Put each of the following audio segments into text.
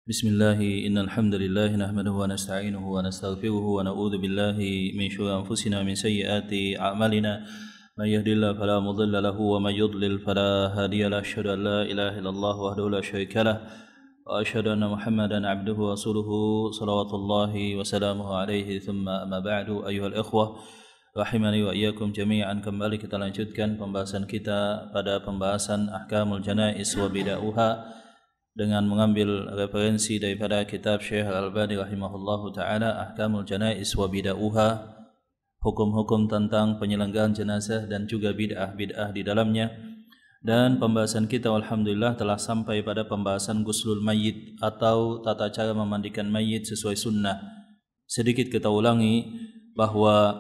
Bismillah, innal hamdalillah nahmaduhu wa nasta'inuhu wa nastaghfiruhu wa na'udzu billahi min shururi anfusina min sayyiati a'malina may yahdihillahu fala mudilla lahu wa may yudlil fala hadiya lahu asyhadu an la ilaha illallah wahdahu la syarika lah wa asyhadu anna Muhammadan 'abduhu wa rasuluhu shalawatullahi wa salamuhu alaihi thumma amma ba'du ayyuhal ikhwah rahimani wa iyyakum jami'an. Kembali kita lanjutkan pembahasan kita pada pembahasan ahkamul janaiz wa bid'aha dengan mengambil referensi daripada kitab Syekh Al-Albani rahimahullahu taala, Ahkamul Janaiz wa Bid'aha, hukum-hukum tentang penyelenggaraan jenazah dan juga bid'ah-bid'ah di dalamnya. Dan pembahasan kita alhamdulillah telah sampai pada pembahasan guslul mayyit atau tata cara memandikan mayit sesuai sunnah. Sedikit kita ulangi bahwa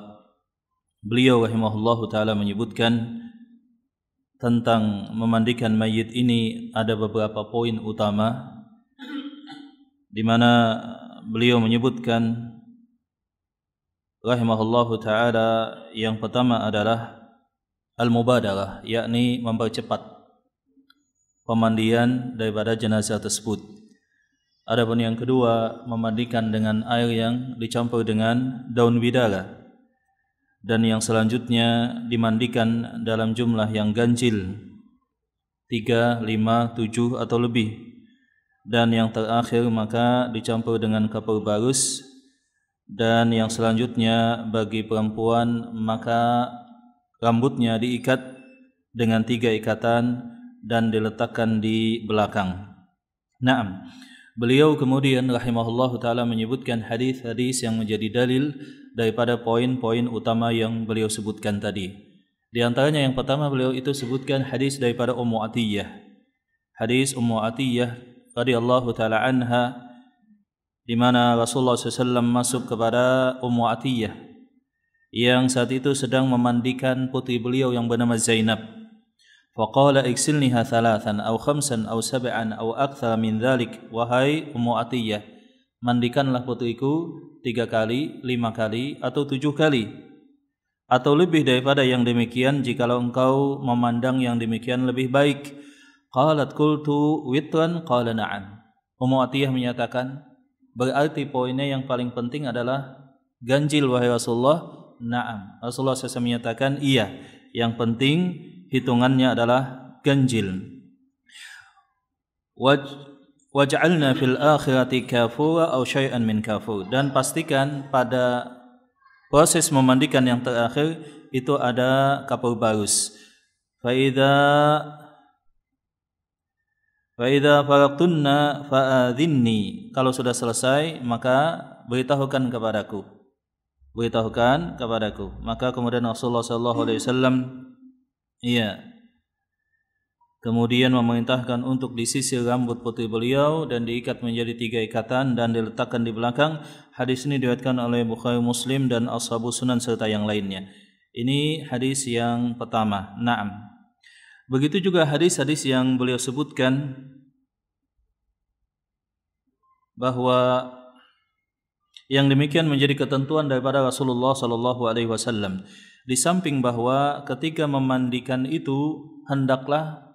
beliau rahimahullahu taala menyebutkan tentang memandikan mayit ini ada beberapa poin utama, di mana beliau menyebutkan rahimahullahu taala yang pertama adalah al-mubadarah, yakni mempercepat pemandian daripada jenazah tersebut. Adapun yang kedua, memandikan dengan air yang dicampur dengan daun bidara. Dan yang selanjutnya dimandikan dalam jumlah yang ganjil 3, 5, 7 atau lebih. Dan yang terakhir maka dicampur dengan kapur barus. Dan yang selanjutnya bagi perempuan maka rambutnya diikat dengan 3 ikatan dan diletakkan di belakang. Naam. Beliau kemudian rahimahullahu taala menyebutkan hadis-hadis yang menjadi dalil daripada poin-poin utama yang beliau sebutkan tadi. Di antaranya yang pertama beliau itu sebutkan hadis daripada Ummu Atiyah. Hadis Ummu Atiyah radhiyallahu taala anha, di mana Rasulullah SAW masuk kepada Ummu Atiyah yang saat itu sedang memandikan putri beliau yang bernama Zainab. Faqala iksilniha thalathan aw khamsan aw sab'an aw akthar min dhalik. Wahai Ummu Atiyah, mandikanlah putriku 3 kali, 5 kali atau 7 kali atau lebih daripada yang demikian jikalau engkau memandang yang demikian lebih baik. Qalat qultu witran, qala na'am. Ummu Atiyah menyatakan, berarti poinnya yang paling penting adalah ganjil wahai Rasulullah. Na'am. Rasulullah SAW menyatakan iya, yang penting hitungannya adalah ganjil. Waj'alna fil akhirati kafura aw syai'an min kafur, dan pastikan pada proses memandikan yang terakhir itu ada kapur barus. Fa idza faraqtunna fa'adhinni, kalau sudah selesai maka beritahukan kepadaku. Maka kemudian Rasulullah sallallahu alaihi wasallam kemudian memerintahkan untuk disisir rambut putri beliau dan diikat menjadi 3 ikatan dan diletakkan di belakang. Hadis ini diriwayatkan oleh Bukhari, Muslim dan Ashabus Sunan serta yang lainnya. Ini hadis yang pertama. Naam. Begitu juga hadis-hadis yang beliau sebutkan bahwa yang demikian menjadi ketentuan daripada Rasulullah sallallahu alaihi wasallam. Di samping bahwa ketika memandikan itu hendaklah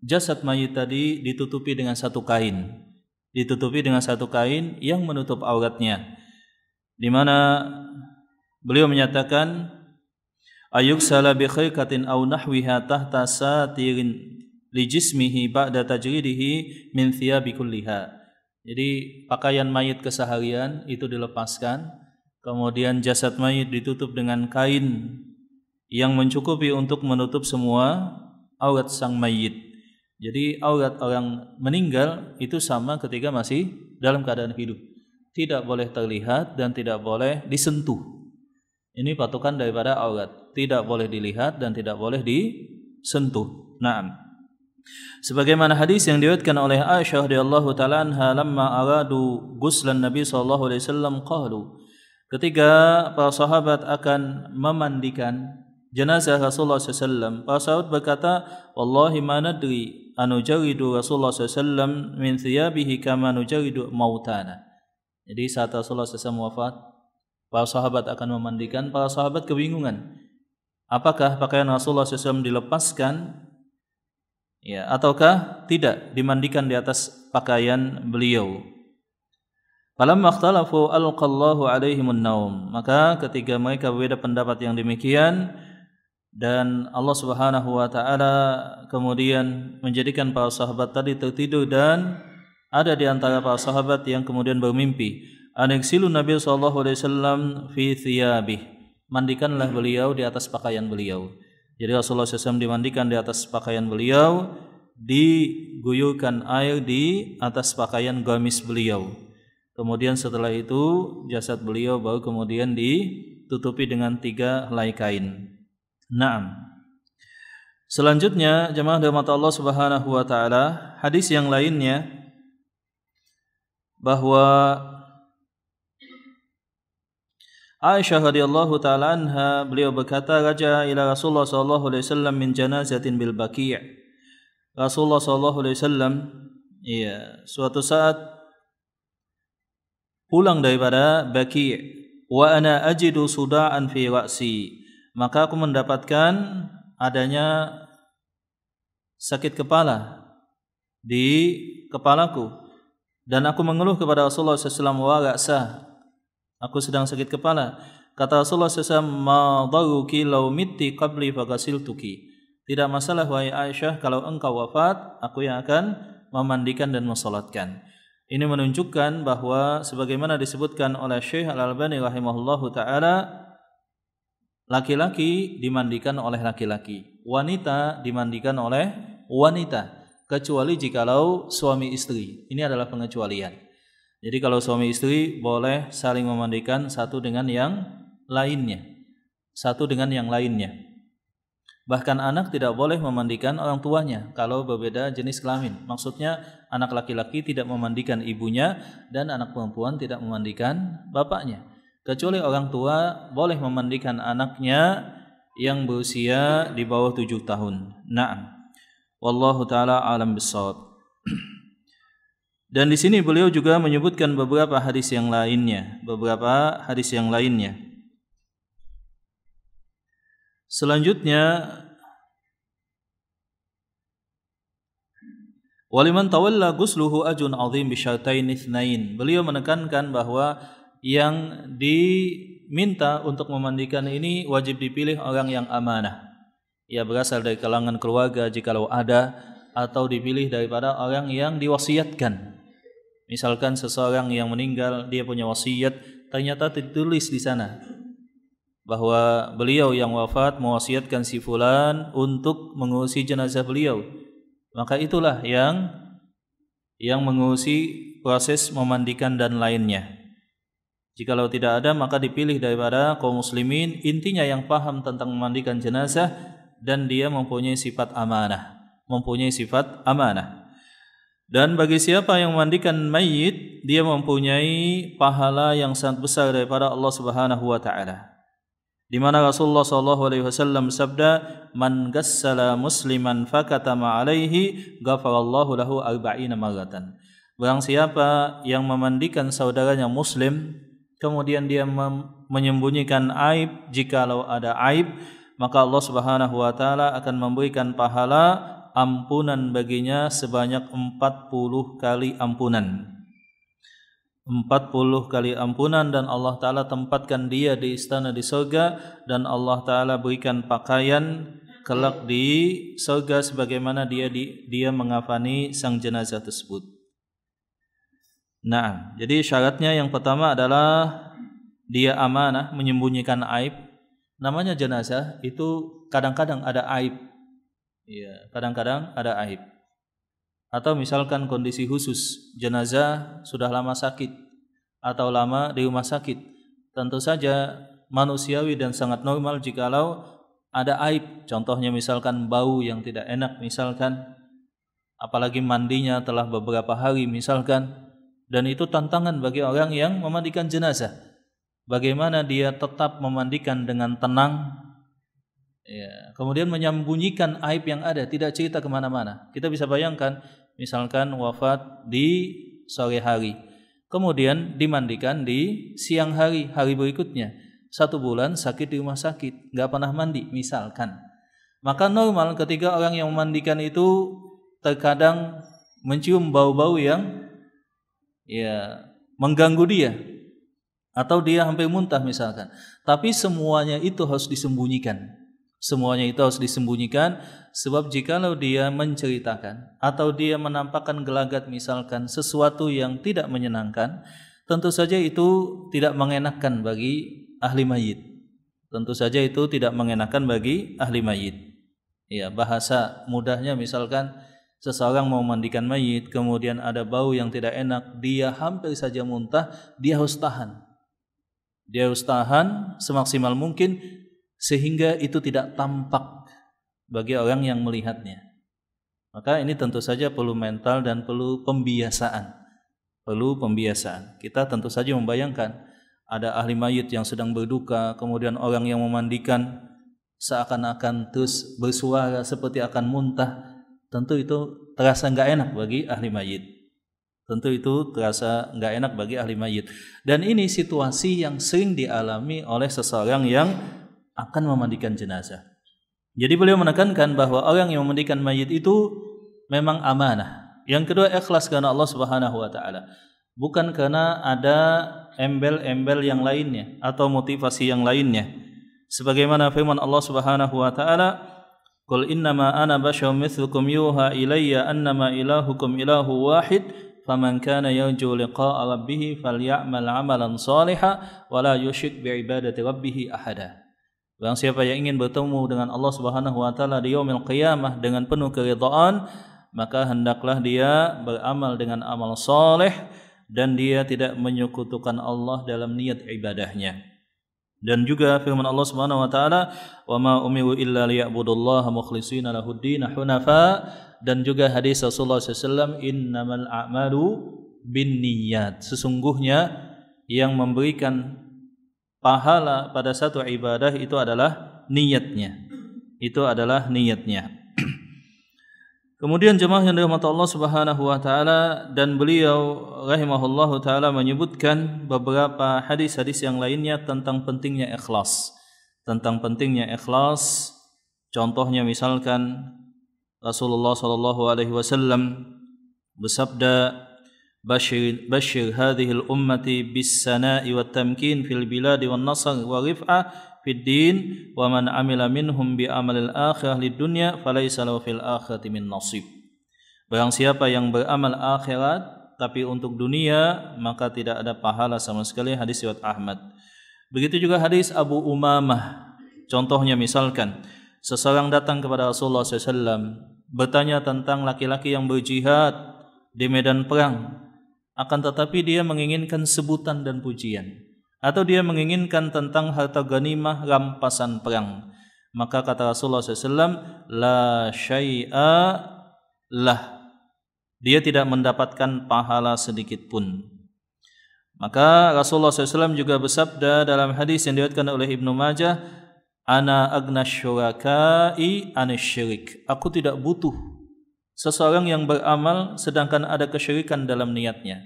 jasad mayit tadi ditutupi dengan satu kain yang menutup auratnya, di mana beliau menyatakan ayuksala bi khayqatin aw nahwiha tahta satirin li jismihi ba'da tajridihi min thiyabi kulliha. Jadi pakaian mayit keseharian itu dilepaskan, kemudian jasad mayit ditutup dengan kain yang mencukupi untuk menutup semua aurat sang mayit. Jadi aurat orang meninggal itu sama ketika masih dalam keadaan hidup, tidak boleh terlihat dan tidak boleh disentuh. Ini patokan daripada aurat, tidak boleh dilihat dan tidak boleh disentuh. Naam. Sebagaimana hadis yang diriwayatkan oleh Aisyah radhiyallahu taala anha, lamma aradu ghuslan Nabi sallallahu alaihi wasallam qalu, ketika para sahabat akan memandikan jenazah Rasulullah SAW, para sahabat berkata, wallahi ma nadri anujaridu Rasulullah SAW min thiyabihi kama nujaridu mautana. Jadi saat Rasulullah SAW wafat, para sahabat akan memandikan, para sahabat kebingungan. Apakah pakaian Rasulullah SAW dilepaskan Ya, ataukah tidak dimandikan di atas pakaian beliau? Falamma ikhtalafu alqallahu alaihimun naum. Maka ketika mereka berbeda pendapat yang demikian dan Allah Subhanahu wa taala kemudian menjadikan para sahabat tadi tertidur dan ada di antara para sahabat yang kemudian bermimpi, aniksilu Nabi sallallahu alaihi wasallam fi thiyabih. Mandikanlah beliau di atas pakaian beliau. Jadi Rasulullah SAW dimandikan di atas pakaian beliau, diguyurkan air di atas pakaian gamis beliau. Kemudian setelah itu jasad beliau baru kemudian ditutupi dengan 3 helai kain. Naam. Selanjutnya jemaah rahmat Allah Subhanahu wa taala, hadis yang lainnya bahwa Aisyah radhiyallahu taala anha beliau berkata, raja ila Rasulullah sallallahu alaihi wasallam min janazatin bil Baqi'. Rasulullah sallallahu alaihi wasallam suatu saat pulang daripada Baqi', wa ana ajidu suda'an fi ra'si. Maka aku mendapatkan adanya sakit kepala di kepalaku dan aku mengeluh kepada Rasulullah sallallahu alaihi wasallam, aku sedang sakit kepala. Kata Rasulullah SAW, ma daruki law mitti qabli faghasiltuki. Tidak masalah wahai Aisyah, kalau engkau wafat, aku yang akan memandikan dan mensalatkan. Ini menunjukkan bahwa sebagaimana disebutkan oleh Syekh Al-Albani rahimahullahu taala, laki-laki dimandikan oleh laki-laki, wanita dimandikan oleh wanita, kecuali jikalau suami istri. Ini adalah pengecualian. Jadi kalau suami istri boleh saling memandikan satu dengan yang lainnya. Satu dengan yang lainnya. Bahkan anak tidak boleh memandikan orang tuanya kalau berbeda jenis kelamin. Maksudnya anak laki-laki tidak memandikan ibunya dan anak perempuan tidak memandikan bapaknya. Kecuali orang tua boleh memandikan anaknya yang berusia di bawah 7 tahun. Na'am. Wallahu ta'ala alam bissawab. Dan di sini beliau juga menyebutkan beberapa hadis yang lainnya, Selanjutnya, waliman tawalla ghusluhu ajrun 'azim bi syartain itsnain. Beliau menekankan bahwa yang diminta untuk memandikan ini wajib dipilih orang yang amanah. Ia berasal dari kalangan keluarga jikalau ada, atau dipilih daripada orang yang diwasiatkan. Misalkan seseorang yang meninggal, dia punya wasiat, ternyata ditulis di sana bahwa beliau yang wafat mewasiatkan si fulan untuk mengurusi jenazah beliau. Maka itulah yang mengurusi proses memandikan dan lainnya. Jikalau tidak ada, maka dipilih daripada kaum muslimin, intinya yang paham tentang memandikan jenazah dan dia mempunyai sifat amanah. Dan bagi siapa yang memandikan mayit, dia mempunyai pahala yang sangat besar daripada Allah Subhanahu wa taala. Di mana Rasulullah sallallahu alaihi wasallam sabda, "Man ghassala musliman fakatama alaihi, ghafarallahu lahu 40 maratan." Barang siapa yang memandikan saudaranya muslim, kemudian dia menyembunyikan aib jikalau ada aib, maka Allah Subhanahu wa taala akan memberikan pahala ampunan baginya sebanyak 40 kali ampunan. 40 kali ampunan, dan Allah Ta'ala tempatkan dia di istana di surga, dan Allah Ta'ala berikan pakaian kelak di surga sebagaimana dia mengafani sang jenazah tersebut. Nah, jadi syaratnya yang pertama adalah dia amanah, menyembunyikan aib. Namanya jenazah itu kadang-kadang ada aib. Ya, kadang-kadang ada aib. Atau misalkan kondisi khusus, jenazah sudah lama sakit atau lama di rumah sakit. Tentu saja manusiawi dan sangat normal jikalau ada aib. Contohnya misalkan bau yang tidak enak misalkan, apalagi mandinya telah beberapa hari misalkan. Dan itu tantangan bagi orang yang memandikan jenazah. Bagaimana dia tetap memandikan dengan tenang, ya, kemudian menyembunyikan aib yang ada, tidak cerita kemana-mana. Kita bisa bayangkan, misalkan wafat di sore hari, kemudian dimandikan di siang hari berikutnya. 1 bulan sakit di rumah sakit, nggak pernah mandi misalkan. Maka normal ketika orang yang memandikan itu terkadang mencium bau-bau yang mengganggu dia, atau dia hampir muntah misalkan. Tapi semuanya itu harus disembunyikan. Semuanya itu harus disembunyikan, sebab jikalau dia menceritakan atau dia menampakkan gelagat misalkan sesuatu yang tidak menyenangkan, tentu saja itu tidak mengenakan bagi ahli mayit. Tentu saja itu tidak mengenakan bagi ahli mayit. Ya, bahasa mudahnya misalkan seseorang mau mandikan mayit, kemudian ada bau yang tidak enak, dia hampir saja muntah, dia harus tahan. Dia harus tahan semaksimal mungkin sehingga itu tidak tampak bagi orang yang melihatnya. Maka ini tentu saja perlu mental dan perlu pembiasaan. Perlu pembiasaan. Kita tentu saja membayangkan ada ahli mayit yang sedang berduka, kemudian orang yang memandikan seakan-akan terus bersuara seperti akan muntah. Tentu itu terasa enggak enak bagi ahli mayit. Tentu itu terasa enggak enak bagi ahli mayit. Dan ini situasi yang sering dialami oleh seseorang yang akan memandikan jenazah. Jadi beliau menekankan bahwa orang yang memandikan mayit itu memang amanah. Yang kedua, ikhlas karena Allah Subhanahu wa taala. Bukan karena ada embel-embel yang lainnya atau motivasi yang lainnya. Sebagaimana firman Allah Subhanahu wa taala, "Qul innama ana basyarum mithlukum yuha ilayya annama ilahukum ilahu wahid, faman kana yarju liqa'a rabbih falya'mal 'amalan shalihan wa la yusyrik bi'ibadati rabbih ahada." Barang siapa yang ingin bertemu dengan Allah Subhanahu wa taala di yaumil qiyamah dengan penuh keridhaan, maka hendaklah dia beramal dengan amal saleh dan dia tidak menyekutukan Allah dalam niat ibadahnya. Dan juga firman Allah Subhanahu wa taala, "Wa ma umiru illa liya'budullaha mukhlishina lahud-din hunafa." Dan juga hadis Rasulullah SAW, "Innamal a'malu binniyat." Sesungguhnya yang memberikan pahala pada satu ibadah itu adalah niatnya. Itu adalah niatnya. Kemudian jemaah yang dirahmati Allah Subhanahu wa taala, dan beliau rahimahullahu taala menyebutkan beberapa hadis-hadis yang lainnya tentang pentingnya ikhlas. Tentang pentingnya ikhlas. Contohnya misalkan Rasulullah sallallahu alaihi wasallam bersabda, "Bashir hadhil ummati bis sana'i wat tamkin fil biladi wan nasr wa rif'ah fid din wa man amila minhum bi amalil akhirah lid dunya falaysa lahu fil akhirati min nasib." Barang siapa yang beramal akhirat tapi untuk dunia, maka tidak ada pahala sama sekali. Hadis riwayat Ahmad. Begitu juga hadis Abu Umamah. Contohnya misalkan seseorang datang kepada Rasulullah SAW bertanya tentang laki-laki yang berjihad di medan perang, akan tetapi dia menginginkan sebutan dan pujian, atau dia menginginkan tentang harta ghanimah rampasan perang. Maka kata Rasulullah SAW, la syai'a lah, dia tidak mendapatkan pahala sedikit pun. Maka Rasulullah SAW juga bersabda dalam hadis yang diriwayatkan oleh Ibnu Majah, "Ana agna syuraka'i anisyirik." Aku tidak butuh seseorang yang beramal sedangkan ada kesyirikan dalam niatnya.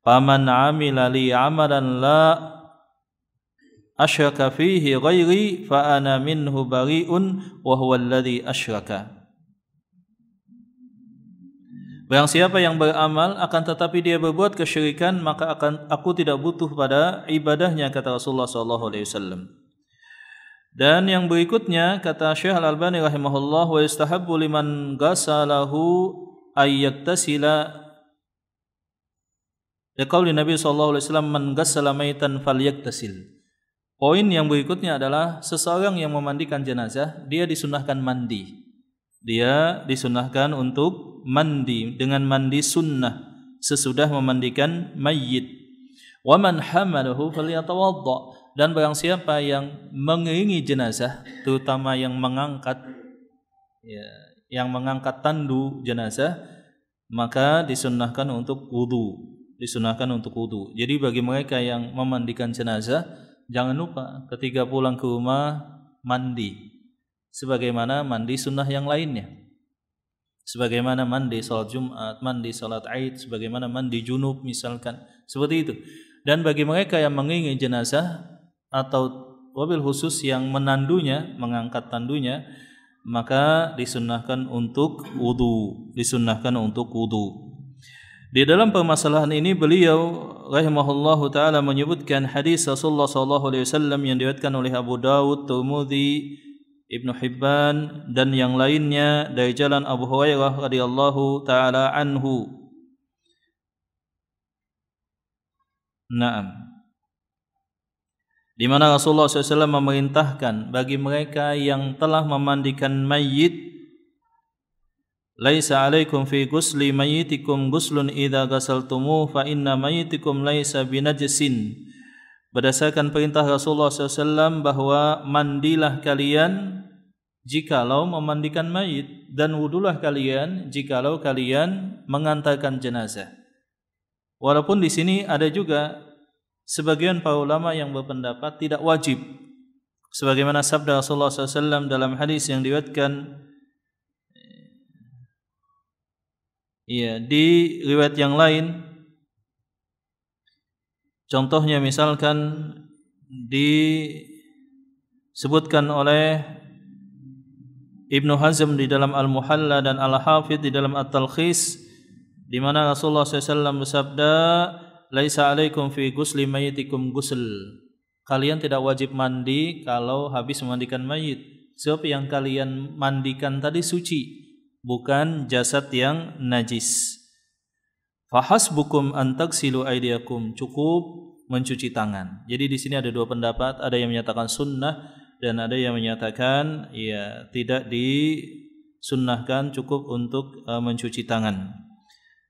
"Faman 'amila li 'amalan la asyraka fihi ghairi fa ana minhu bari'un wa huwa alladhi asyraka." Barang siapa yang beramal akan tetapi dia berbuat kesyirikan, maka aku tidak butuh pada ibadahnya, kata Rasulullah SAW. Dan yang berikutnya kata Syekh Al-Albani rahimahullah, wa yustahabbu liman ghasalahu ayyaktasila liqauli Nabi sallallahu alaihi wasallam, man ghassala maitan falyaktasil. Poin yang berikutnya adalah seseorang yang memandikan jenazah, dia disunahkan mandi. Dia disunahkan untuk mandi dengan mandi sunnah sesudah memandikan mayit. Wa man hamalahu falyatawadda. Dan barang siapa yang mengiringi jenazah, terutama yang mengangkat tandu jenazah, maka disunahkan untuk wudu. Disunahkan untuk wudu. Jadi bagi mereka yang memandikan jenazah, jangan lupa ketika pulang ke rumah mandi, sebagaimana mandi sunnah yang lainnya. Sebagaimana mandi salat Jumat, mandi salat Aid, sebagaimana mandi junub misalkan, seperti itu. Dan bagi mereka yang mengiringi jenazah atau wabil khusus yang menandunya, mengangkat tandunya, maka disunnahkan untuk wudu, Di dalam permasalahan ini beliau rahimahullahu taala menyebutkan hadis Rasulullah sallallahu alaihi wasallam yang diriwayatkan oleh Abu Dawud, Tirmidzi, Ibnu Hibban dan yang lainnya dari jalan Abu Hurairah radhiyallahu taala anhu. Naam. Di mana Rasulullah SAW memerintahkan bagi mereka yang telah memandikan mayit, laisa alaikum fi ghusli mayyitikum ghuslun idza ghasaltumuh fa inna mayyitikum laisa binajsin. Berdasarkan perintah Rasulullah SAW bahwa mandilah kalian jikalau memandikan mayit dan wudulah kalian jikalau kalian mengantarkan jenazah. Walaupun di sini ada juga sebagian para ulama yang berpendapat tidak wajib, sebagaimana sabda Rasulullah SAW dalam hadis yang diriwayatkan di riwayat yang lain. Contohnya misalkan disebutkan oleh Ibnu Hazm di dalam Al-Muhalla dan Al-Hafidh di dalam At-Talkhis, di mana Rasulullah SAW bersabda, laisa alaikum fi ghusli mayyitikum ghusl. Kalian tidak wajib mandi kalau habis memandikan mayit. Sebab yang kalian mandikan tadi suci, bukan jasad yang najis. Fahasbukum an taghsilu aydiyakum. Cukup mencuci tangan. Jadi di sini ada dua pendapat, ada yang menyatakan sunnah dan ada yang menyatakan tidak disunnahkan, cukup untuk mencuci tangan.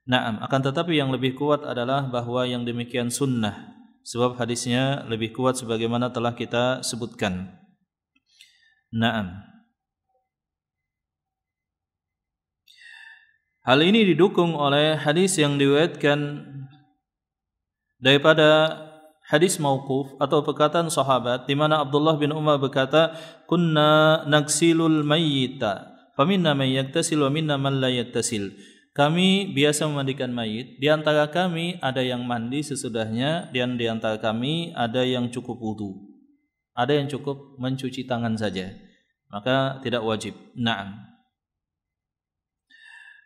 Naam, akan tetapi yang lebih kuat adalah bahwa yang demikian sunnah, sebab hadisnya lebih kuat sebagaimana telah kita sebutkan. Naam. Hal ini didukung oleh hadis yang diriwayatkan daripada hadis mauquf atau perkataan sahabat, di mana Abdullah bin Umar berkata, kunna nagsilul mayyita faminna man yaktasil wa minna man la yaktasil. Kami biasa memandikan mayit, di antara kami ada yang mandi sesudahnya dan di antara kami ada yang cukup wudu. Ada yang cukup mencuci tangan saja. Maka tidak wajib. Naam.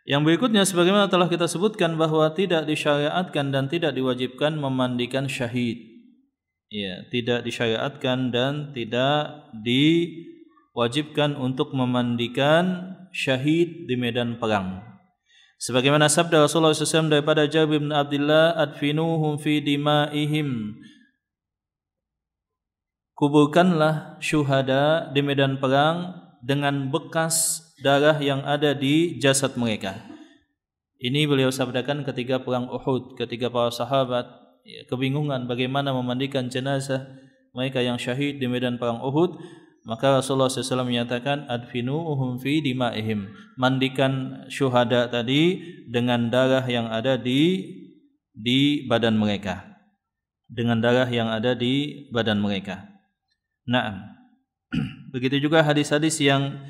Yang berikutnya sebagaimana telah kita sebutkan bahwa tidak disyariatkan dan tidak diwajibkan memandikan syahid. Tidak disyariatkan dan tidak diwajibkan untuk memandikan syahid di medan perang. Sebagaimana sabda Rasulullah SAW daripada Jabir bin Abdullah, adfinuhum fi dimaihim. Kuburkanlah syuhada di medan perang dengan bekas darah yang ada di jasad mereka. Ini beliau sabdakan ketika perang Uhud, ketika para sahabat kebingungan bagaimana memandikan jenazah mereka yang syahid di medan perang Uhud. Maka Rasulullah SAW menyatakan adfinuhum fi dimaihim, mandikan syuhada tadi dengan darah yang ada di badan mereka, dengan darah yang ada di badan mereka. Naam. Begitu juga hadis-hadis yang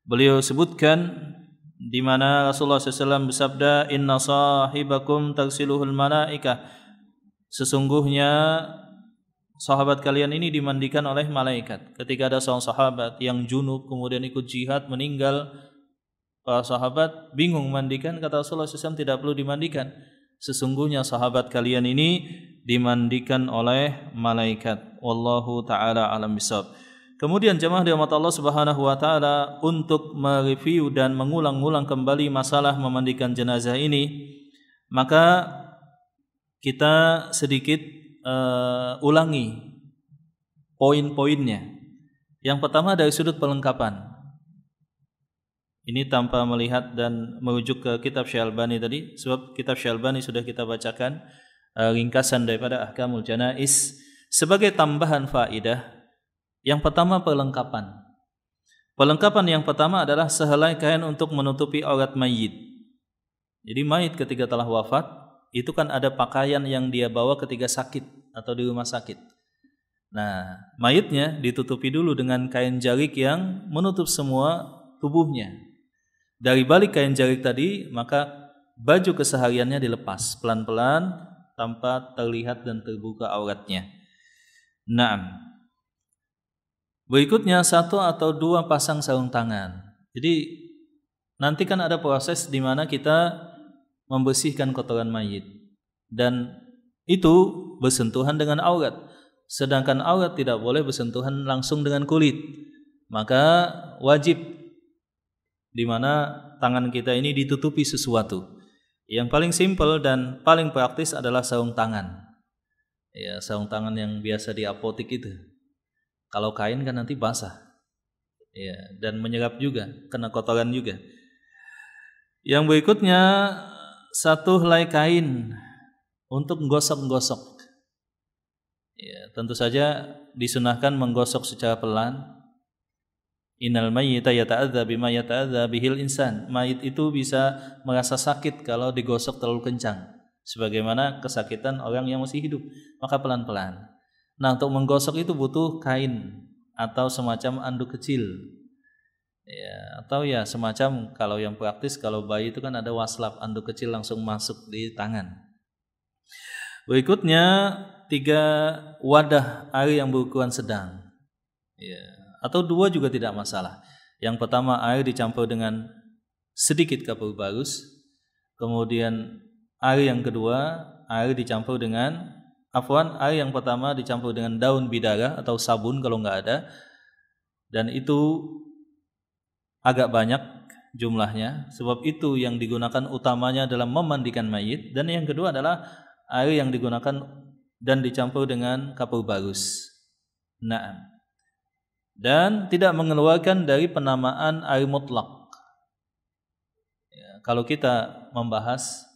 beliau sebutkan, di mana Rasulullah SAW bersabda, inna sahibakum tagsiluhul malaikah. Sesungguhnya sahabat kalian ini dimandikan oleh malaikat. Ketika ada seorang sahabat yang junub kemudian ikut jihad meninggal, para sahabat bingung mandikan, kata Rasulullah SAW tidak perlu dimandikan. Sesungguhnya sahabat kalian ini dimandikan oleh malaikat. Wallahu taala alam bisawab. Kemudian jemaah dirahmati Allah Subhanahu wa taala, untuk mereview dan mengulang-ulang kembali masalah memandikan jenazah ini, maka kita sedikit ulangi poin-poinnya. Yang pertama dari sudut perlengkapan. Ini tanpa melihat dan merujuk ke kitab Syekh Albani tadi, sebab kitab Syekh Albani sudah kita bacakan ringkasan daripada Ahkamul Janaiz. Sebagai tambahan faedah, yang pertama perlengkapan. Perlengkapan yang pertama adalah sehelai kain untuk menutupi aurat mayit. Jadi mayit ketika telah wafat, itu kan ada pakaian yang dia bawa ketika sakit atau di rumah sakit. Nah, mayitnya ditutupi dulu dengan kain jarik yang menutup semua tubuhnya. Dari balik kain jarik tadi, maka baju kesehariannya dilepas pelan-pelan tanpa terlihat dan terbuka auratnya. Naam. Berikutnya 1 atau 2 pasang sarung tangan. Jadi nanti kan ada proses di mana kita membersihkan kotoran mayit dan itu bersentuhan dengan aurat. Sedangkan aurat tidak boleh bersentuhan langsung dengan kulit. Maka wajib di mana tangan kita ini ditutupi sesuatu. Yang paling simpel dan paling praktis adalah sarung tangan. Ya, sarung tangan yang biasa di apotek itu. Kalau kain kan nanti basah. Ya, dan menyerap juga, kena kotoran juga. Yang berikutnya satu helai kain untuk menggosok-gosok. Ya, tentu saja disunahkan menggosok secara pelan. Innal mayyita yata'adza bima yata'adza bihil insan. Mayit itu bisa merasa sakit kalau digosok terlalu kencang, sebagaimana kesakitan orang yang masih hidup. Maka pelan-pelan. Nah, untuk menggosok itu butuh kain atau semacam anduk kecil. Ya, atau ya semacam kalau yang praktis kalau bayi itu kan ada waslap, anduk kecil langsung masuk di tangan. Berikutnya 3 wadah air yang berukuran sedang. Ya, atau 2 juga tidak masalah. Yang pertama air dicampur dengan sedikit kapur bagus. Kemudian air yang kedua air dicampur dengan air yang pertama dicampur dengan daun bidara atau sabun kalau nggak ada. Dan itu agak banyak jumlahnya, sebab itu yang digunakan utamanya dalam memandikan mayit. Dan yang kedua adalah air yang digunakan dan dicampur dengan kapur bagus. Nah, dan tidak mengeluarkan dari penamaan air mutlak. Ya, kalau kita membahas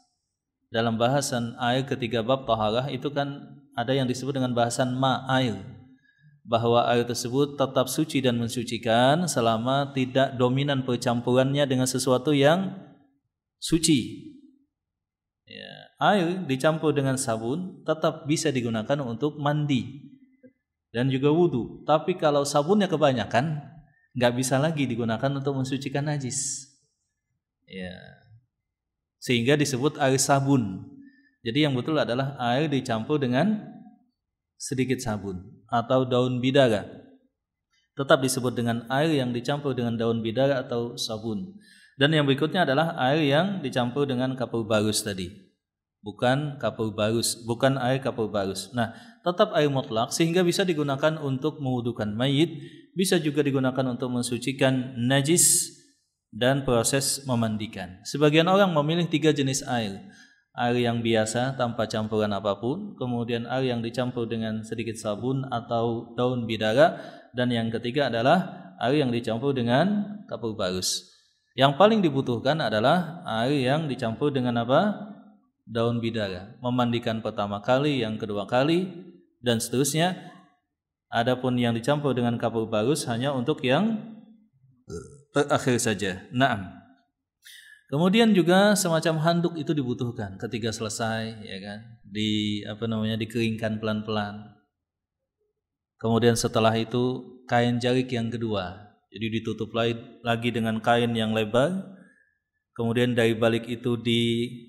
dalam bahasan air ketiga bab taharah itu kan ada yang disebut dengan bahasan air, bahwa air tersebut tetap suci dan mensucikan selama tidak dominan percampurannya dengan sesuatu yang suci. Ya, air dicampur dengan sabun tetap bisa digunakan untuk mandi dan juga wudu. Tapi kalau sabunnya kebanyakan, nggak bisa lagi digunakan untuk mensucikan najis. Ya. Sehingga disebut air sabun. Jadi yang betul adalah air dicampur dengan sedikit sabun atau daun bidara. Tetap disebut dengan air yang dicampur dengan daun bidara atau sabun. Dan yang berikutnya adalah air yang dicampur dengan kapur bagus tadi. Bukan air kapur bagus. Nah, tetap air mutlak sehingga bisa digunakan untuk mewudukan mayit, bisa juga digunakan untuk mensucikan najis dan proses memandikan. Sebagian orang memilih 3 jenis air. Air yang biasa tanpa campuran apapun, kemudian air yang dicampur dengan sedikit sabun atau daun bidara, dan yang ketiga adalah air yang dicampur dengan kapur bagus. Yang paling dibutuhkan adalah air yang dicampur dengan apa? Daun bidara. Memandikan pertama kali, yang kedua kali, dan seterusnya. Adapun yang dicampur dengan kapur bagus hanya untuk yang terakhir saja. Naam. Kemudian juga semacam handuk itu dibutuhkan ketika selesai, ya kan? Dikeringkan pelan-pelan. Kemudian setelah itu kain jarik yang kedua. Jadi ditutup lagi dengan kain yang lebar. Kemudian dari balik itu diambil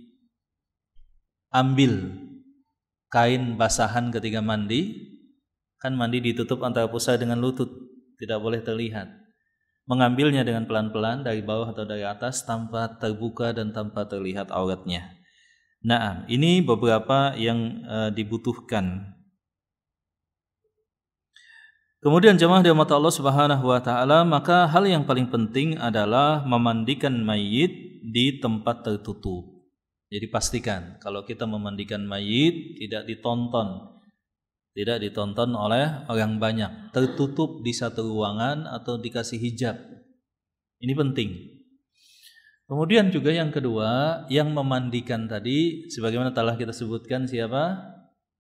kain basahan ketika mandi. Kan mandi ditutup antara pusar dengan lutut, tidak boleh terlihat. Mengambilnya dengan pelan-pelan dari bawah atau dari atas tanpa terbuka dan tanpa terlihat auratnya. Nah, ini beberapa yang dibutuhkan. Kemudian jemaah dirahmati Allah Subhanahu wa taala, maka hal yang paling penting adalah memandikan mayit di tempat tertutup. Jadi pastikan kalau kita memandikan mayit tidak ditonton oleh orang banyak, tertutup di satu ruangan atau dikasih hijab. Ini penting. Kemudian juga yang kedua, yang memandikan tadi sebagaimana telah kita sebutkan siapa?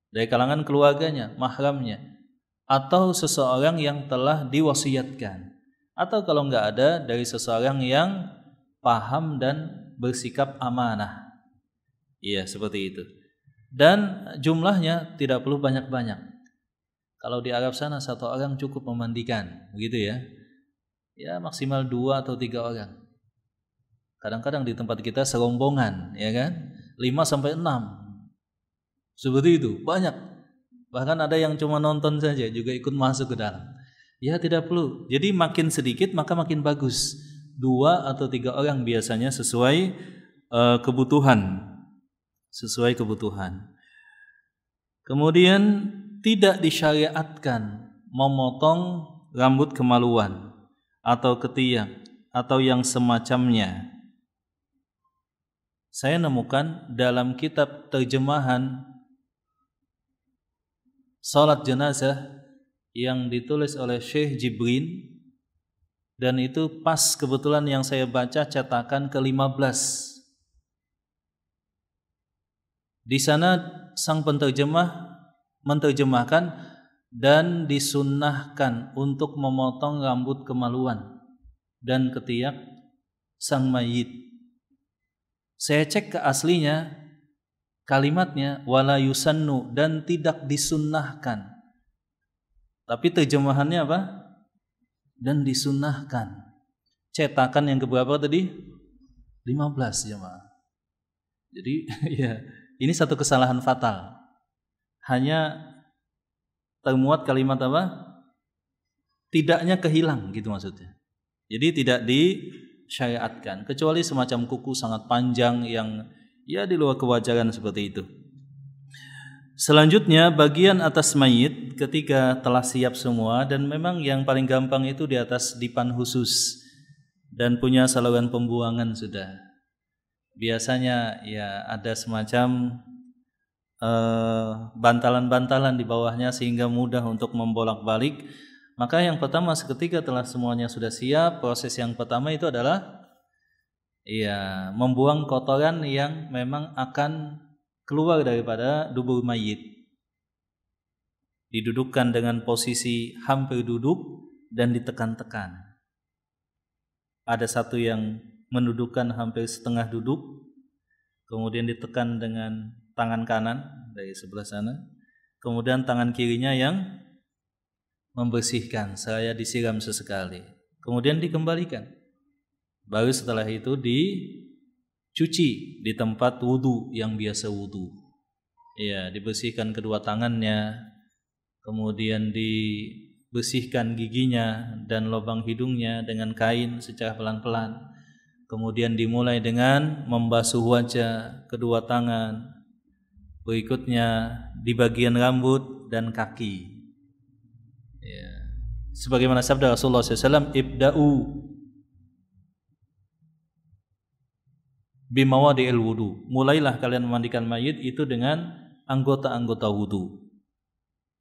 Dari kalangan keluarganya, mahramnya, atau seseorang yang telah diwasiatkan, atau kalau enggak ada dari seseorang yang paham dan bersikap amanah. Iya, seperti itu. Dan jumlahnya tidak perlu banyak-banyak. Kalau di Arab sana 1 orang cukup memandikan, begitu ya. Ya maksimal 2 atau 3 orang. Kadang-kadang di tempat kita serombongan, ya kan? 5 sampai 6. Seperti itu, banyak. Bahkan ada yang cuma nonton saja juga ikut masuk ke dalam. Ya tidak perlu. Jadi makin sedikit maka makin bagus. 2 atau 3 orang biasanya sesuai kebutuhan. Sesuai kebutuhan. Kemudian tidak disyariatkan memotong rambut kemaluan atau ketiak atau yang semacamnya. Saya nemukan dalam kitab terjemahan salat jenazah yang ditulis oleh Syekh Jibrin, dan itu pas kebetulan yang saya baca cetakan ke-15. Di sana sang penterjemah menerjemahkan dan disunnahkan untuk memotong rambut kemaluan dan ketiak sang mayit. Saya cek ke aslinya, kalimatnya wala yusannu, dan tidak disunnahkan. Tapi terjemahannya apa? Dan disunnahkan. Cetakan yang keberapa tadi? 15 jemaah. Jadi ya, ini satu kesalahan fatal. Hanya termuat kalimat apa? Tidaknya kehilang gitu maksudnya. Jadi tidak disyariatkan, kecuali semacam kuku sangat panjang yang ya di luar kewajaran seperti itu. Selanjutnya bagian atas mayit ketika telah siap semua, dan memang yang paling gampang itu di atas dipan khusus dan punya saluran pembuangan sudah. Biasanya ya ada semacam bantalan-bantalan di bawahnya sehingga mudah untuk membolak-balik. Maka yang pertama ketika telah semuanya sudah siap, proses yang pertama itu adalah ya membuang kotoran yang memang akan keluar daripada dubur mayit. Didudukkan dengan posisi hampir duduk dan ditekan-tekan. Ada satu yang mendudukkan hampir setengah duduk, kemudian ditekan dengan tangan kanan dari sebelah sana, kemudian tangan kirinya yang membersihkan, saya disiram sesekali, kemudian dikembalikan. Baru setelah itu dicuci di tempat wudu yang biasa wudu. Ya, dibersihkan kedua tangannya, kemudian dibersihkan giginya dan lubang hidungnya dengan kain secara pelan-pelan. Kemudian dimulai dengan membasuh wajah, kedua tangan, berikutnya di bagian rambut dan kaki. Ya. Sebagaimana sabda Rasulullah SAW, ibda'u bimawadi'il wudu. Mulailah kalian memandikan mayit itu dengan anggota-anggota wudu.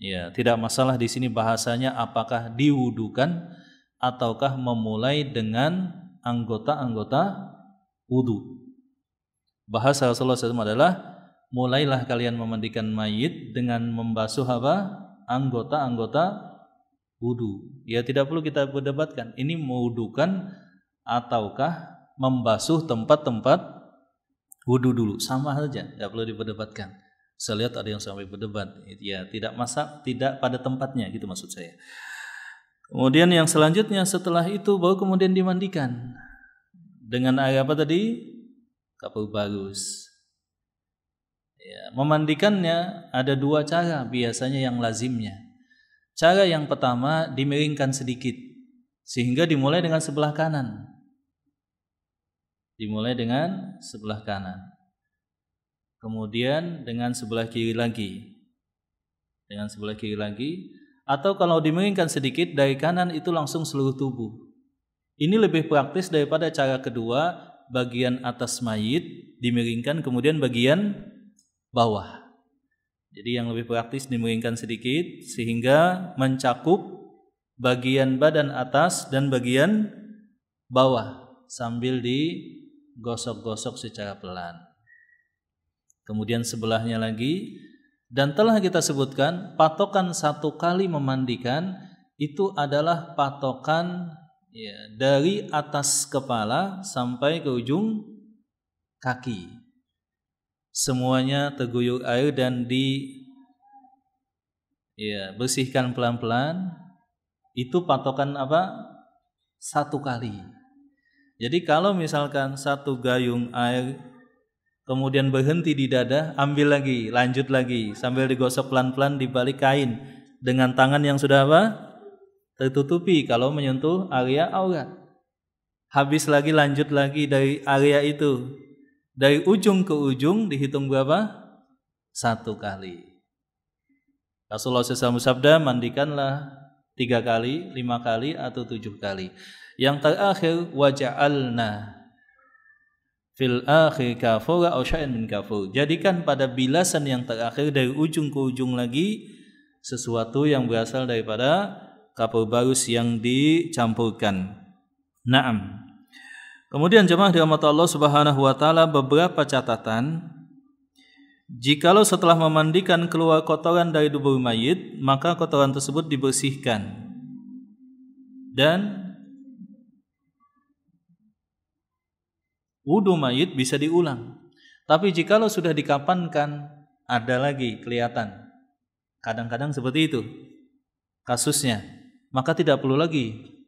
Ya, tidak masalah di sini bahasanya apakah diwudukan ataukah memulai dengan anggota-anggota wudu. Bahasa Rasulullah SAW adalah mulailah kalian memandikan mayit dengan membasuh apa? Anggota-anggota wudu. Ya, tidak perlu kita berdebatkan ini mewudukan ataukah membasuh tempat-tempat wudu dulu, sama saja, tidak perlu diperdebatkan. Saya lihat ada yang sampai berdebat, ya tidak masak, tidak pada tempatnya gitu maksud saya. Kemudian yang selanjutnya setelah itu baru kemudian dimandikan dengan air apa tadi? Kapur bagus. Ya, memandikannya ada dua cara biasanya yang lazimnya. Cara yang pertama dimiringkan sedikit sehingga dimulai dengan sebelah kanan. Dimulai dengan sebelah kanan. Kemudian dengan sebelah kiri lagi. Dengan sebelah kiri lagi. Atau kalau dimiringkan sedikit dari kanan itu langsung seluruh tubuh. Ini lebih praktis daripada cara kedua, bagian atas mayit dimiringkan kemudian bagian bawah. Jadi yang lebih praktis dimiringkan sedikit sehingga mencakup bagian badan atas dan bagian bawah sambil digosok-gosok secara pelan. Kemudian sebelahnya lagi. Dan telah kita sebutkan patokan satu kali memandikan itu adalah patokan ya, dari atas kepala sampai ke ujung kaki. Semuanya terguyur air dan bersihkan pelan-pelan. Itu patokan apa? Satu kali. Jadi kalau misalkan satu gayung air kemudian berhenti di dada, ambil lagi, lanjut lagi sambil digosok pelan-pelan di balik kain dengan tangan yang sudah apa? Tertutupi kalau menyentuh area aurat. habis lagi, lanjut lagi dari area itu. Dari ujung ke ujung dihitung berapa? 1 kali. Rasulullah SAW bersabda, mandikanlah 3 kali, 5 kali, atau 7 kali. Yang terakhir, waja'alna fil akhir kafura aw syai'an min kafur. Jadikan pada bilasan yang terakhir dari ujung ke ujung lagi sesuatu yang berasal daripada kapur barus yang dicampurkan. Naam. Kemudian jemaah dirahmati Allah Subhanahu wa taala, beberapa catatan. Jikalau setelah memandikan keluar kotoran dari tubuh mayit, maka kotoran tersebut dibersihkan. Dan wudu mayit bisa diulang. Tapi jikalau sudah dikafankan, ada lagi kelihatan. Kadang-kadang seperti itu kasusnya. Maka tidak perlu lagi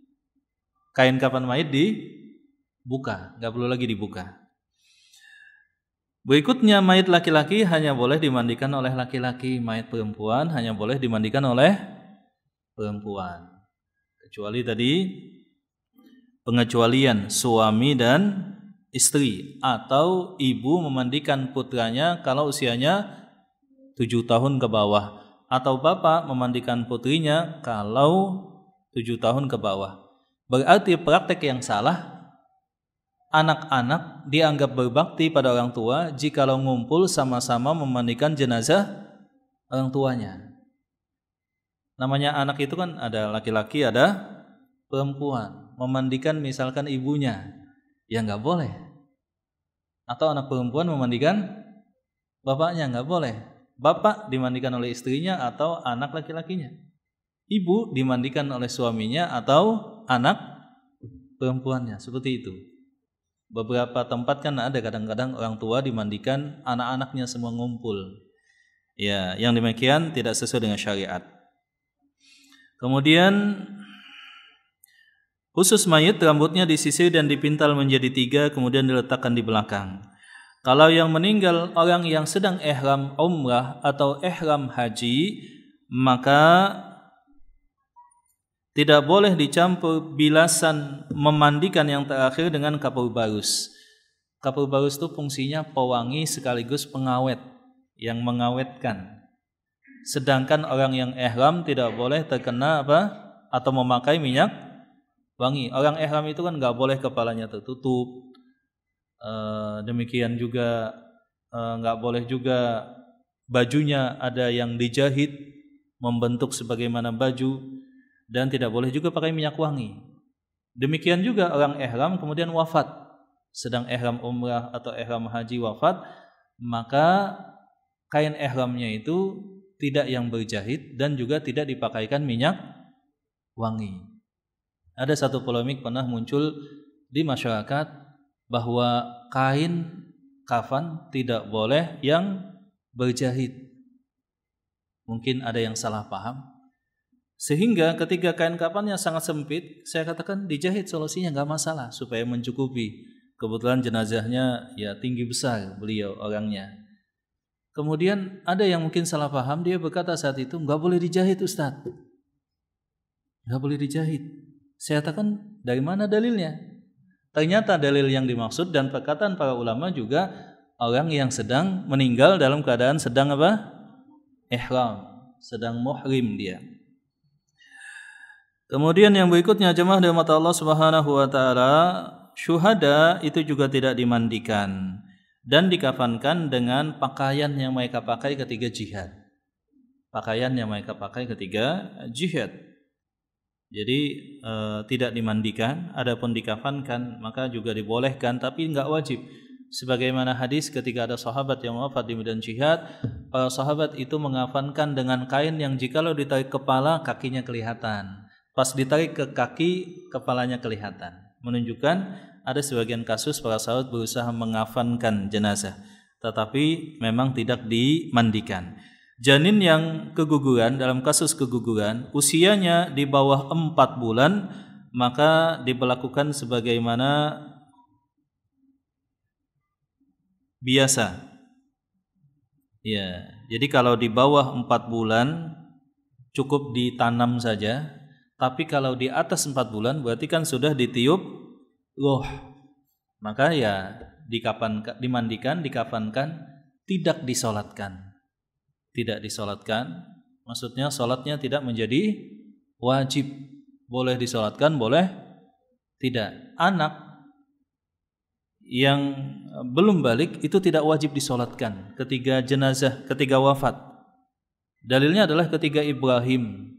kain kafan mayit dibuka, nggak perlu lagi dibuka. Berikutnya, mayit laki-laki hanya boleh dimandikan oleh laki-laki, mayit perempuan hanya boleh dimandikan oleh perempuan. Kecuali tadi pengecualian suami dan istri, atau ibu memandikan putranya kalau usianya 7 tahun ke bawah, atau bapak memandikan putrinya kalau 7 tahun ke bawah. Berarti praktek yang salah. Anak-anak dianggap berbakti pada orang tua jikalau ngumpul sama-sama memandikan jenazah orang tuanya. Namanya anak itu kan ada laki-laki, ada perempuan. Memandikan misalkan ibunya, ya nggak boleh. Atau anak perempuan memandikan bapaknya, nggak boleh. Bapak dimandikan oleh istrinya atau anak laki-lakinya. Ibu dimandikan oleh suaminya atau anak perempuannya, seperti itu. Beberapa tempat kan ada kadang-kadang orang tua dimandikan anak-anaknya semua ngumpul. Ya, yang demikian tidak sesuai dengan syariat. Kemudian khusus mayit, rambutnya disisir dan dipintal menjadi 3, kemudian diletakkan di belakang. Kalau yang meninggal orang yang sedang ihram umrah atau ihram haji, maka tidak boleh dicampur bilasan memandikan yang terakhir dengan kapur barus. Kapur barus itu fungsinya pewangi sekaligus pengawet, yang mengawetkan. Sedangkan orang yang ihram tidak boleh terkena atau memakai minyak wangi. Orang ihram itu kan nggak boleh kepalanya tertutup. Demikian juga nggak boleh juga bajunya ada yang dijahit membentuk sebagaimana baju. Dan tidak boleh juga pakai minyak wangi. Demikian juga orang ihram kemudian wafat, sedang ihram umrah atau ihram haji wafat, maka kain ihramnya itu tidak yang berjahit dan juga tidak dipakaikan minyak wangi. Ada satu polemik pernah muncul di masyarakat bahwa kain kafan tidak boleh yang berjahit. Mungkin ada yang salah paham. Sehingga ketika kain kafannya sangat sempit, saya katakan dijahit, solusinya nggak masalah supaya mencukupi. Kebetulan jenazahnya ya tinggi besar beliau orangnya. Kemudian ada yang mungkin salah paham, dia berkata saat itu nggak boleh dijahit Ustaz, nggak boleh dijahit. Saya katakan dari mana dalilnya? Ternyata dalil yang dimaksud dan perkataan para ulama juga orang yang sedang meninggal dalam keadaan sedang ihram, sedang muhrim dia. Kemudian yang berikutnya jemaah dirahmati Allah Subhanahu wa taala, syuhada itu juga tidak dimandikan dan dikafankan dengan pakaian yang mereka pakai ketika jihad. Pakaian yang mereka pakai ketika jihad. Jadi tidak dimandikan, adapun dikafankan maka juga dibolehkan tapi enggak wajib. Sebagaimana hadis ketika ada sahabat yang wafat di medan jihad, para sahabat itu mengafankan dengan kain yang jikalau ditarik kepala kakinya kelihatan. Pas ditarik ke kaki, kepalanya kelihatan. Menunjukkan ada sebagian kasus para sahabat berusaha mengafankan jenazah, tetapi memang tidak dimandikan. Janin yang keguguran, dalam kasus keguguran, usianya di bawah 4 bulan, maka diberlakukan sebagaimana biasa. Ya, jadi kalau di bawah 4 bulan cukup ditanam saja. Tapi kalau di atas 4 bulan berarti kan sudah ditiup loh, maka ya dimandikan, dikafankan, tidak disolatkan. Tidak disolatkan, maksudnya solatnya tidak menjadi wajib. Boleh disolatkan, boleh tidak. Anak yang belum balik itu tidak wajib disolatkan ketika wafat. Dalilnya adalah ketika Ibrahim,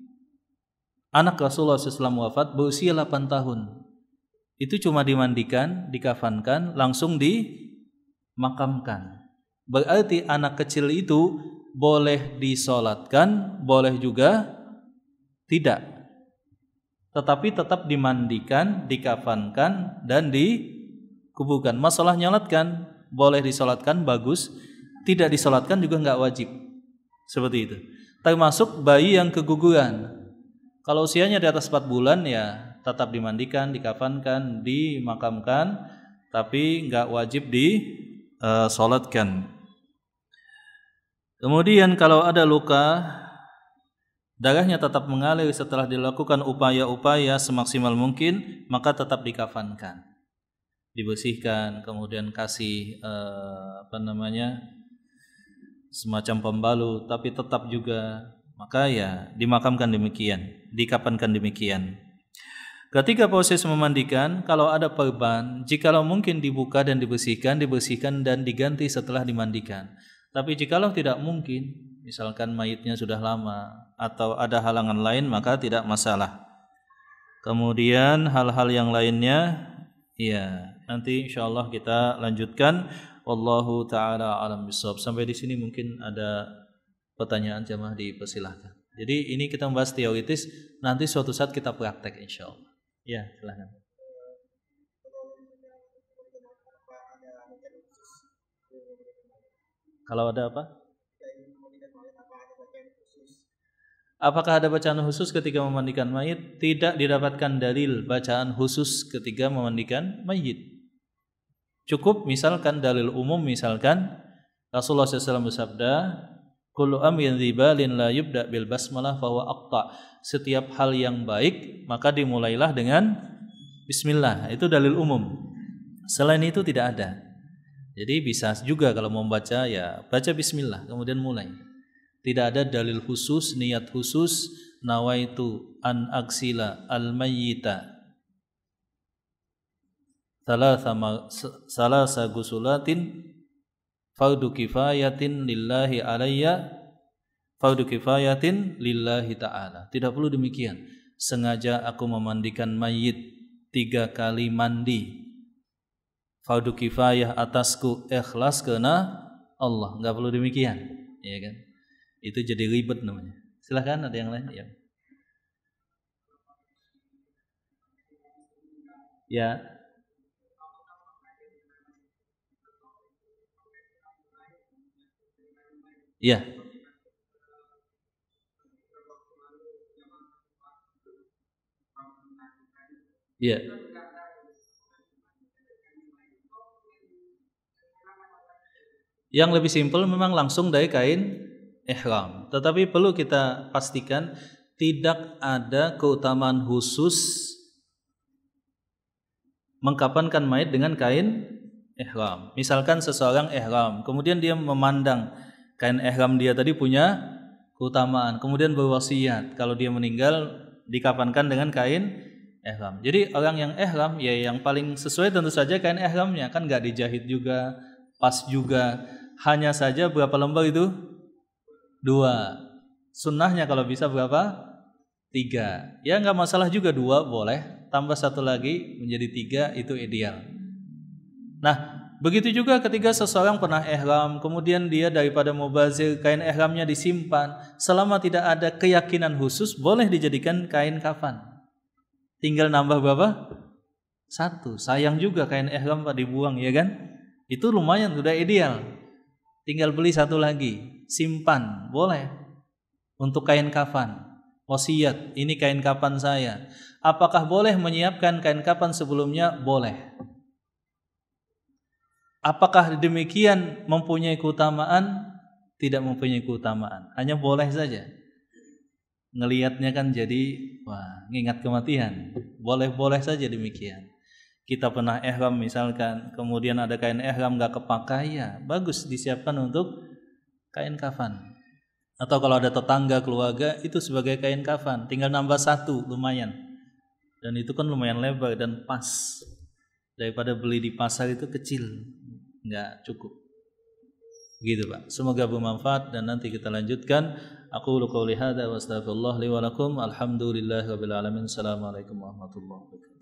anak Rasulullah SAW, wafat berusia 8 tahun. Itu cuma dimandikan, dikafankan, langsung dimakamkan. Berarti anak kecil itu boleh disolatkan, boleh juga tidak. Tetapi tetap dimandikan, dikafankan, dan dikuburkan. Masalah nyolatkan, boleh disolatkan, bagus. Tidak disolatkan juga nggak wajib. Seperti itu. Termasuk bayi yang keguguran. Kalau usianya di atas 4 bulan ya tetap dimandikan, dikafankan, dimakamkan, tapi nggak wajib disolatkan. Kemudian kalau ada luka, darahnya tetap mengalir setelah dilakukan upaya-upaya semaksimal mungkin, maka tetap dikafankan, dibersihkan, kemudian kasih semacam pembalut, tapi tetap juga, maka ya dimakamkan demikian, dikafankan demikian. Ketika proses memandikan, kalau ada perban, jikalau mungkin dibuka dan dibersihkan dan diganti setelah dimandikan. Tapi jikalau tidak mungkin, misalkan mayitnya sudah lama atau ada halangan lain, maka tidak masalah. Kemudian hal-hal yang lainnya, ya nanti insyaallah kita lanjutkan. Wallahu ta'ala alam bisawab. Sampai di sini mungkin ada pertanyaan, jamaah dipersilahkan. Jadi ini kita membahas teoritis, nanti suatu saat kita praktek insyaallah. Ya, silakan. Kalau ada apa? Apakah ada bacaan khusus ketika memandikan mayit? Tidak didapatkan dalil bacaan khusus ketika memandikan mayit. Cukup misalkan dalil umum, misalkan Rasulullah SAW bersabda, kullu amrin dzibalin la yubda bil basmalah fahuwa aqta. Setiap hal yang baik maka dimulailah dengan bismillah. Itu dalil umum. Selain itu tidak ada. Jadi bisa juga kalau mau baca ya baca bismillah kemudian mulai. Tidak ada dalil khusus, niat khusus, nawaitu an aksila al mayyita salasa gusulatin fardu kifayatin lillahi alayya, fardu kifayatin lillahi ta'ala. Tidak perlu demikian. Sengaja aku memandikan mayit 3 kali mandi, fardu kifayah atasku, ikhlas karena Allah. Enggak perlu demikian, ya kan? Itu jadi ribet namanya. Silakan ada yang lain, ya. Ya. Ya. Ya. Yang lebih simpel memang langsung dari kain ihram. Tetapi perlu kita pastikan tidak ada keutamaan khusus mengkafankan mayit dengan kain ihram. Misalkan seseorang ihram, kemudian dia memandang kain ihram dia tadi punya keutamaan, kemudian berwasiat kalau dia meninggal dikafankan dengan kain ihram. Jadi orang yang ihram ya yang paling sesuai tentu saja kain ihramnya, kan nggak dijahit juga, pas juga. Hanya saja berapa lembar itu? 2. Sunnahnya kalau bisa berapa? 3. Ya nggak masalah juga 2 boleh. Tambah 1 lagi menjadi 3 itu ideal. Nah begitu juga ketika seseorang pernah ihram, kemudian dia daripada mubazir kain ihramnya disimpan, selama tidak ada keyakinan khusus boleh dijadikan kain kafan. Tinggal nambah berapa? 1. Sayang juga kain ihram Pak dibuang, ya kan? Itu lumayan, sudah ideal. Tinggal beli 1 lagi, simpan, boleh. Untuk kain kafan, wasiat, ini kain kafan saya. Apakah boleh menyiapkan kain kafan sebelumnya? Boleh. Apakah demikian mempunyai keutamaan? Tidak mempunyai keutamaan, hanya boleh saja. Ngelihatnya kan jadi, wah, ngingat kematian. Boleh-boleh saja demikian. kita pernah ihram misalkan, kemudian ada kain ihram gak kepakai, ya bagus disiapkan untuk kain kafan. Atau kalau ada tetangga keluarga itu sebagai kain kafan, tinggal nambah satu lumayan. Dan itu kan lumayan lebar dan pas. Daripada beli di pasar itu kecil, nggak cukup. Gitu Pak. Semoga bermanfaat dan nanti kita lanjutkan. Aku qouli hadza wa astaghfirullah li wa lakum. Alhamdulillahirabbil alamin. Assalamualaikum warahmatullahi wabarakatuh.